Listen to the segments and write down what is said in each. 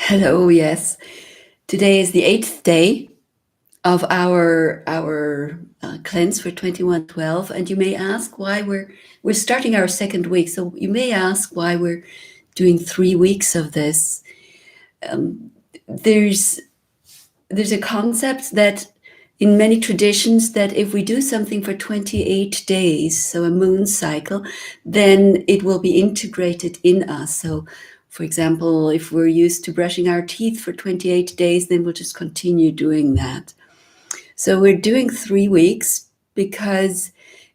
Hello, yes. Today is the eighth day of our cleanse for 2112, and you may ask why we're starting our second week. So you may ask why we're doing 3 weeks of this. Um, there's there's a concept that in many traditions that if we do something for 28 days, so a moon cycle, then it will be integrated in us. So for example, if we're used to brushing our teeth for 28 days, then we'll just continue doing that. So we're doing 3 weeks because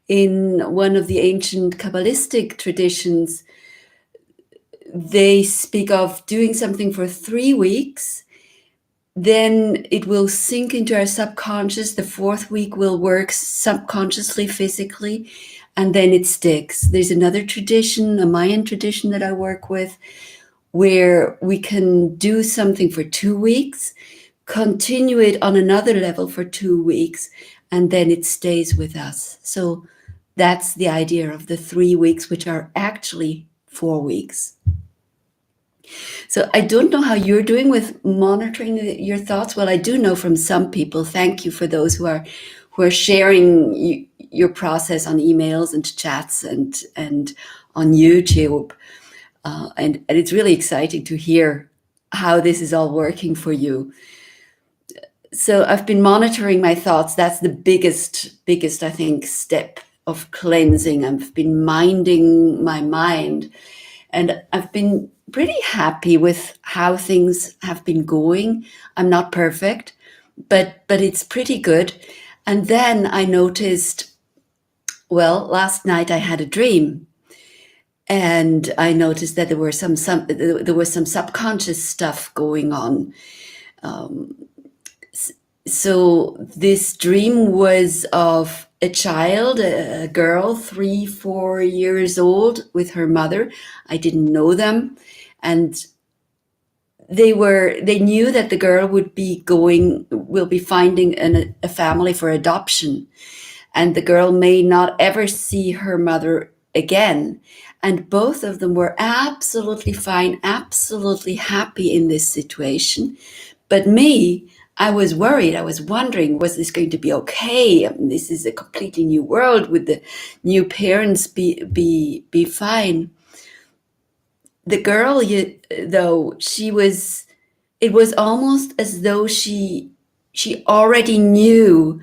in one of the ancient Kabbalistic traditions, they speak of doing something for 3 weeks, then it will sink into our subconscious. The fourth week will work subconsciously, physically, and then it sticks. There's another tradition, a Mayan tradition that I work with, where we can do something for 2 weeks, continue it on another level for 2 weeks, and then it stays with us. So that's the idea of the 3 weeks, which are actually 4 weeks. So I don't know how you're doing with monitoring your thoughts. Well, I do know from some people. Thank you for those who are sharing your process on emails and chats and on YouTube. And it's really exciting to hear how this is all working for you. So I've been monitoring my thoughts. That's the biggest, I think, step of cleansing. I've been minding my mind, and I've been pretty happy with how things have been going. I'm not perfect, but it's pretty good. And then I noticed, well, last night I had a dream, and I noticed that there was some subconscious stuff going on. So this dream was of a child, a girl, 3-4 years old, with her mother. I didn't know them, and they knew that the girl will be finding a family for adoption, and the girl may not ever see her mother again. And both of them were absolutely fine, absolutely happy in this situation. But me, I was worried. I was wondering, was this going to be okay? This is a completely new world. Would the new parents be fine? The girl, though, it was almost as though she already knew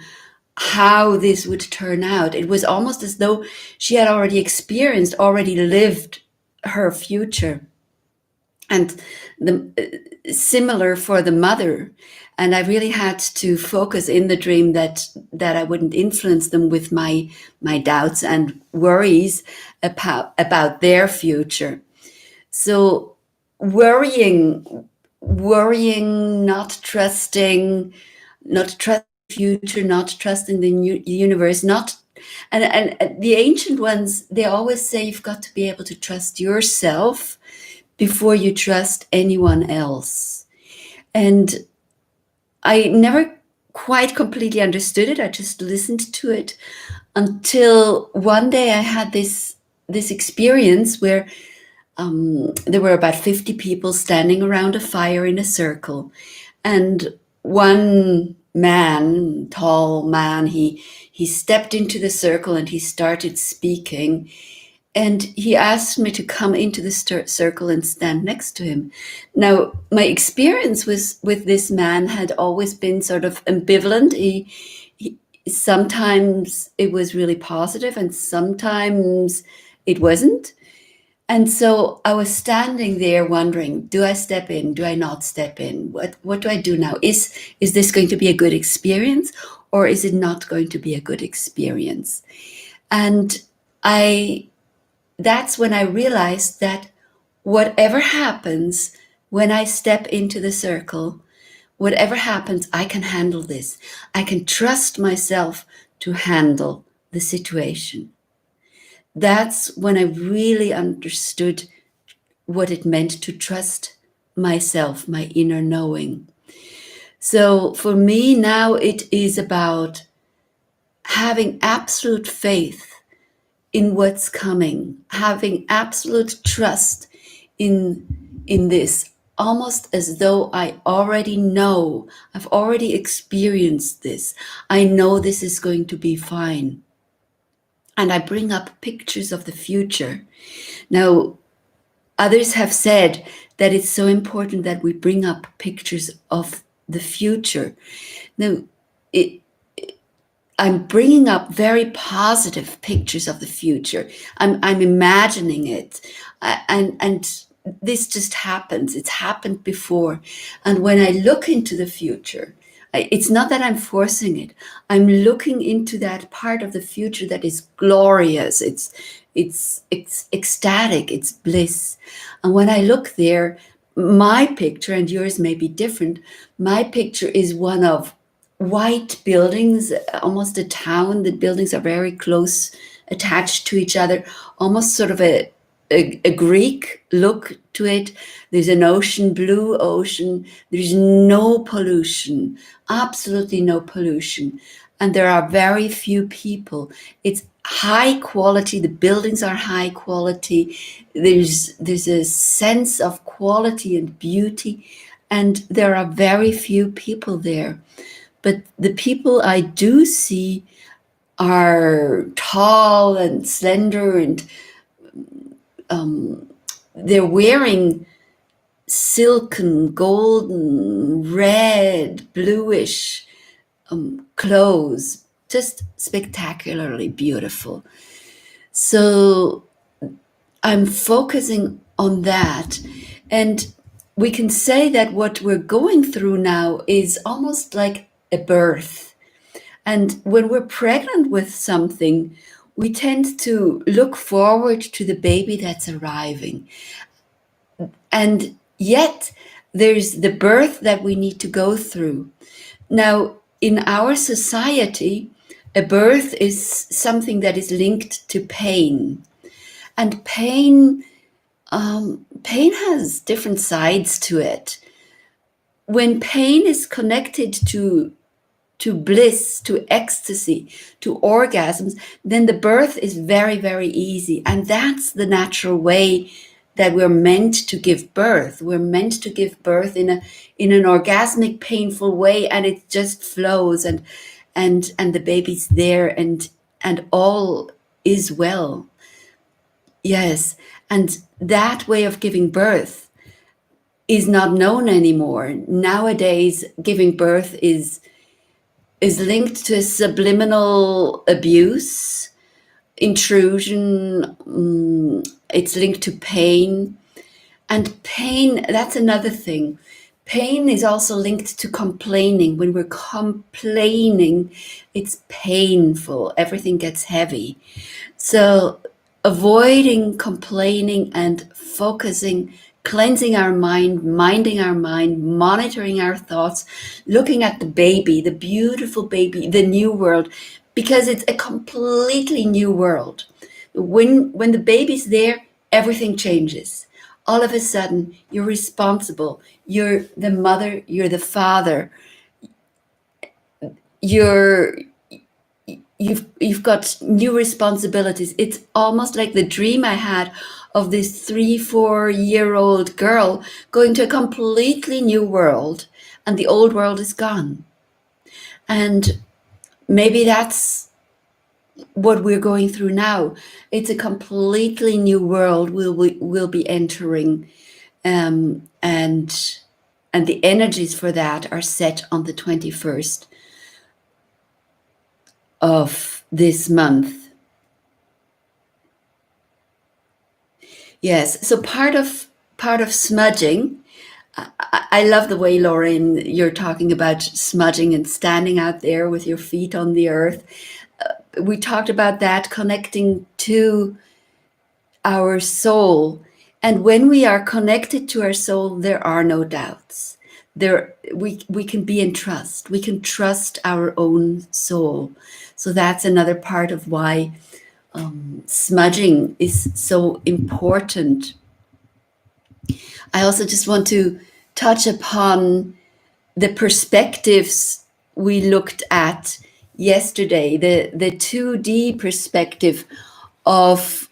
how this would turn out. It was almost as though she had already already lived her future. And similar for the mother. And I really had to focus in the dream that I wouldn't influence them with my doubts and worries about their future. So worrying, not trusting the future, not trusting the universe, and the ancient ones, they always say you've got to be able to trust yourself before you trust anyone else. And I never quite completely understood it. I just listened to it until one day I had this experience where there were about 50 people standing around a fire in a circle. And one man, tall man, he stepped into the circle and he started speaking. And he asked me to come into the circle and stand next to him. Now, my experience with this man had always been sort of ambivalent. Sometimes it was really positive and sometimes it wasn't. And so I was standing there wondering, do I step in? Do I not step in? What do I do now? Is this going to be a good experience, or is it not going to be a good experience? And that's when I realized that whatever happens when I step into the circle, whatever happens, I can handle this. I can trust myself to handle the situation. That's when I really understood what it meant to trust myself, my inner knowing. So for me now, it is about having absolute faith in what's coming, having absolute trust in this. almost as though I already know, I've already experienced this. I know this is going to be fine. And I bring up pictures of the future. Now, others have said that it's so important that we bring up pictures of the future. Now, it, I'm bringing up very positive pictures of the future. I'm imagining it, and this just happens. It's happened before, and when I look into the future, it's not that I'm forcing it. I'm looking into that part of the future that is glorious. It's ecstatic. It's bliss, and when I look there, my picture and yours may be different. My picture is one of white buildings, almost a town. The buildings are very close, attached to each other, almost sort of a Greek look to it. There's an ocean, blue ocean. There's no pollution, absolutely no pollution. And there are very few people. It's high quality. The buildings are high quality. There's a sense of quality and beauty. And there are very few people there. But the people I do see are tall and slender, and they're wearing silken, golden, red, bluish clothes, just spectacularly beautiful. So I'm focusing on that. And we can say that what we're going through now is almost like a birth. And when we're pregnant with something, we tend to look forward to the baby that's arriving. And yet, there's the birth that we need to go through. Now, in our society, a birth is something that is linked to pain. And pain has different sides to it. When pain is connected to bliss, to ecstasy, to orgasms, then the birth is very, very easy. And that's the natural way that we're meant to give birth. We're meant to give birth in an orgasmic, painful way, and it just flows, and the baby's there, and all is well. Yes, and that way of giving birth is not known anymore. Nowadays, giving birth is linked to subliminal abuse, intrusion. It's linked to pain. And pain, that's another thing. Pain is also linked to complaining. When we're complaining, it's painful. Everything gets heavy. So avoiding complaining and focusing, cleansing our mind, minding our mind, monitoring our thoughts, looking at the baby, the beautiful baby, the new world, because it's a completely new world. When the baby's there, everything changes. All of a sudden, you're responsible. You're the mother, you're the father. You've got new responsibilities. It's almost like the dream I had of this 3-4-year-old girl going to a completely new world, and the old world is gone. And maybe that's what we're going through now. It's a completely new world we'll be entering, and the energies for that are set on the 21st of this month. Yes, so part of smudging. I love the way, Lauren, you're talking about smudging and standing out there with your feet on the earth. We talked about that, connecting to our soul. And when we are connected to our soul, there are no doubts. We can be in trust. We can trust our own soul. So that's another part of why smudging is so important. I also just want to touch upon the perspectives we looked at yesterday, the 2D perspective of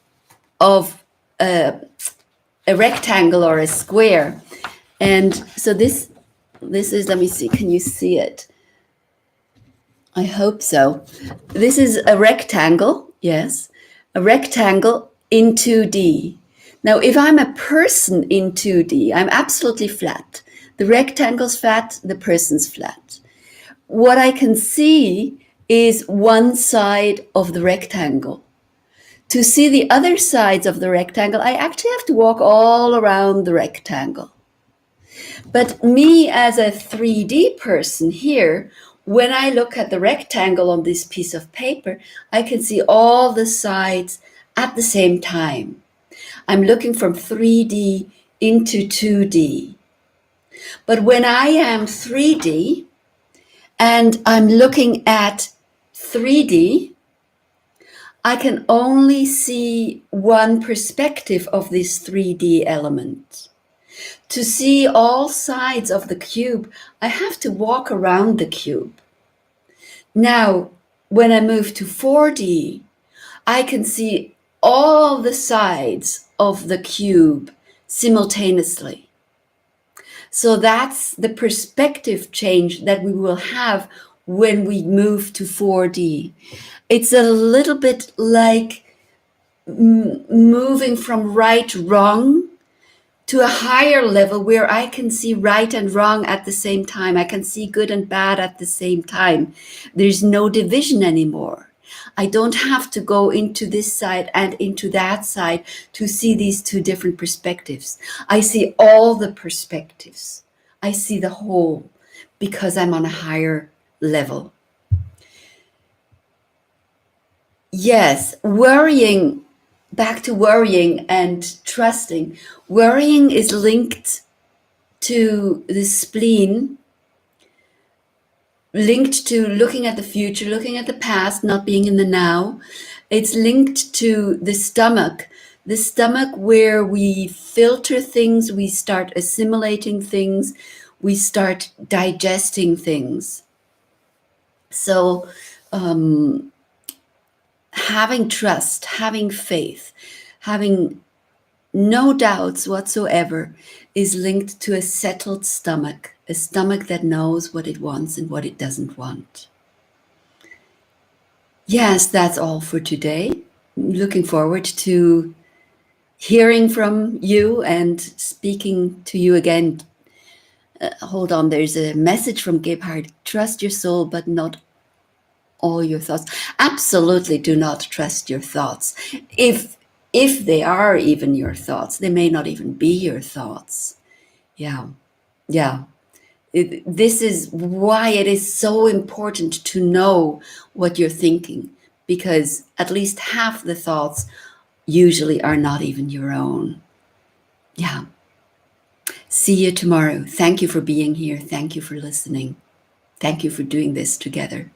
a rectangle or a square. And so this is, let me see, can you see it? I hope so. This is a rectangle, yes, a rectangle in 2D. Now, if I'm a person in 2D, I'm absolutely flat. The rectangle's flat, the person's flat. What I can see is one side of the rectangle. To see the other sides of the rectangle, I actually have to walk all around the rectangle. But me as a 3D person here, when I look at the rectangle on this piece of paper, I can see all the sides at the same time. I'm looking from 3D into 2D. But when I am 3D and I'm looking at 3D, I can only see one perspective of this 3D element. To see all sides of the cube, I have to walk around the cube. Now, when I move to 4D, I can see all the sides of the cube simultaneously. So that's the perspective change that we will have when we move to 4D. It's a little bit like moving from right, wrong to a higher level where I can see right and wrong at the same time. I can see good and bad at the same time. There's no division anymore. I don't have to go into this side and into that side to see these two different perspectives. I see all the perspectives. I see the whole because I'm on a higher level. Yes, worrying, back to worrying and trusting. Worrying is linked to the spleen, linked to looking at the future, looking at the past, not being in the now. It's linked to the stomach where we filter things, we start assimilating things, we start digesting things. So having trust, having faith, having no doubts whatsoever is linked to a settled stomach, a stomach that knows what it wants and what it doesn't want. Yes, that's all for today. Looking forward to hearing from you and speaking to you again. Hold on, there's a message from Gebhard. Trust your soul, but not all your thoughts. Absolutely do not trust your thoughts. If they are even your thoughts, they may not even be your thoughts. Yeah. This is why it is so important to know what you're thinking, because at least half the thoughts usually are not even your own. Yeah. See you tomorrow. Thank you for being here. Thank you for listening. Thank you for doing this together.